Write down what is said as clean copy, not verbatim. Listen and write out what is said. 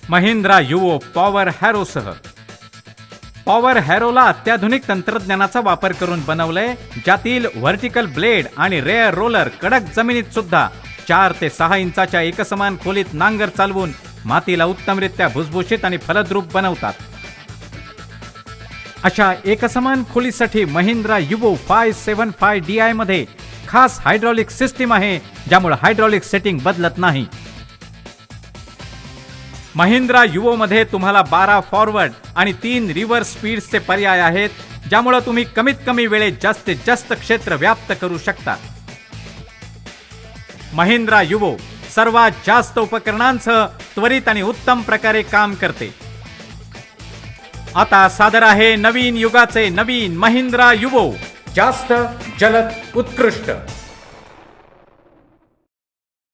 Mahindra Yuvo power हॅरोसह. Power हॅरोला अत्याधुनिक तंत्रज्ञानाचा वापर करून बनवलंय, ज्यातील व्हर्टिकल ब्लेड आणि रेअर रोलर कडक जमिनीत सुद्धा 4 ते 6 इंचाच्या एकसमान खोलीत नांगर चालवून मातीला उत्तमरित्या भुसभुशीत आणि फलद्रूप बनवतात. अशा एकसमान खोलीसाठी महिंद्रा युवो 575 DI मध्ये खास हायड्रॉलिक सिस्टीम आहे, ज्यामुळे हायड्रॉलिक सेटिंग बदलत नाही. महिंद्रा युवो मध्ये तुम्हाला 12 फॉरवर्ड आणि 3 रिव्हर्स स्पीड्सचे पर्याय आहेत, ज्यामुळे तुम्ही कमीत कमी वेळेत जास्तीत जास्त क्षेत्र व्याप्त करू शकता. महिंद्रा युवो सर्वात जास्त उपकरणांसह त्वरित आणि उत्तम प्रकारे काम करते. आता सादर आहे नवीन युगाचे नवीन महिंद्रा युवो, जास्त जलद उत्कृष्ट.